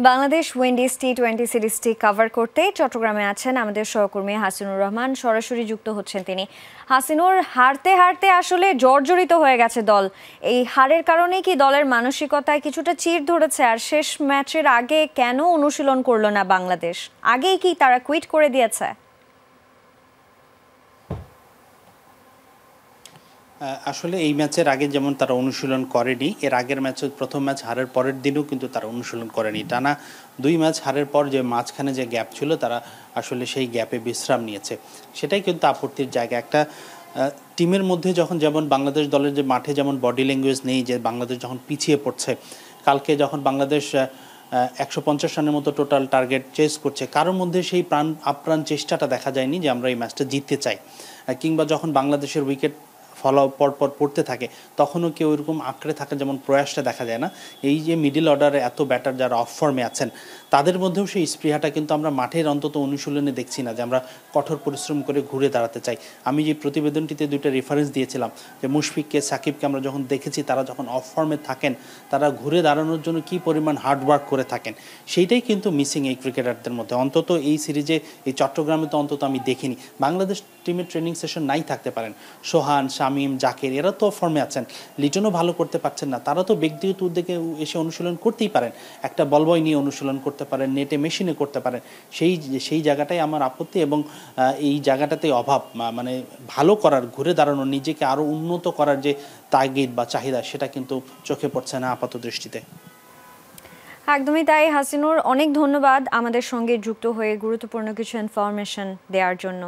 Bangladesh Windies টি-20 সিরিজটি cover করতে চট্টগ্রামে আছেন আমাদের সহকর্মী হাসিনুর রহমান। সরাসরি যুক্ত হচ্ছেন তিনি। হাসিনুর, হারতে হারতে আসলে জর্জরিত হয়ে গেছে দল। এই হারের কারণেই কি দলের মানসিকতায় কিছুটা চির ধরেছে? আর শেষ ম্যাচের আগে কেন অনুশীলন করলো না বাংলাদেশ? আগেই কি তারা কুইট করে দিয়েছে? আসলে এই ম্যাচের আগে যেমন তারা অনুশীলন করেনি, এর আগের ম্যাচে প্রথম ম্যাচ হারের পরের দিনও কিন্তু তারা অনুশীলন করেনি। টানা 2 ম্যাচ হারের পর যে মাঝখানে যে গ্যাপ ছিল, তারা আসলে সেই গ্যাপে বিশ্রাম নিয়েছে। সেটাই কিন্তু আপত্তির জায়গা। একটা টিমের মধ্যে যখন যেমন বাংলাদেশ দলের যে মাঠে যেমন বডি ল্যাঙ্গুয়েজ নেই, যে বাংলাদেশ যখন পিছিয়ে পড়ছে, কালকে যখন বাংলাদেশ 150 রানের মতো টোটাল টার্গেট চেস করছে, কারোর মধ্যে সেই আপ্রাণ চেষ্টাটা দেখা যায়নি যে আমরা এই ম্যাচটা জিততে চাই। কিংবা যখন বাংলাদেশের উইকেট ফলো পরপর পড়তে থাকে, তখনও কেউ এরকম আঁকড়ে থাকা যেমন প্রয়াসটা দেখা যায় না। এই যে মিডল অর্ডারে এত ব্যাটার যারা অফ ফর্মে আছেন, তাদের মধ্যেও সেই স্পৃহাটা কিন্তু আমরা মাঠের অন্তত অনুশীলনে দেখছি না, যে আমরা কঠোর পরিশ্রম করে ঘুরে দাঁড়াতে চাই। আমি যে প্রতিবেদনটিতে 2টা রেফারেন্স দিয়েছিলাম, যে মুশফিককে, সাকিবকে আমরা যখন দেখেছি তারা যখন অফ ফর্মে থাকেন, তারা ঘুরে দাঁড়ানোর জন্য কী পরিমাণ হার্ডওয়ার্ক করে থাকেন, সেইটাই কিন্তু মিসিং এই ক্রিকেটারদের মধ্যে। অন্তত এই সিরিজে, এই চট্টগ্রামে তো অন্তত আমি দেখিনি। বাংলাদেশ টিমের ট্রেনিং সেশন নাই থাকতে পারেন, সোহান, শামীম, জাকের এরা তো ফর্মে আছেন, লিটনও ভালো করতে পারছেন না, তারা তো ব্যক্তিগত উদ্যোগে এসে অনুশীলন করতেই পারেন। একটা বল বয় নিয়ে অনুশীলন করতে পারেন, নেটে মেশিনে করতে পারেন। সেই জায়গাটাই আমার আপত্তি, এবং এই জায়গাটাতেই অভাব। মানে ভালো করার, ঘুরে দাঁড়ানো, নিজেকে আরও উন্নত করার যে তাগিদ বা চাহিদা, সেটা কিন্তু চোখে পড়ছে না আপাত দৃষ্টিতে। একদমই তাই হাসিনুর, অনেক ধন্যবাদ আমাদের সঙ্গে যুক্ত হয়ে গুরুত্বপূর্ণ কিছু ইনফরমেশন দেওয়ার জন্য।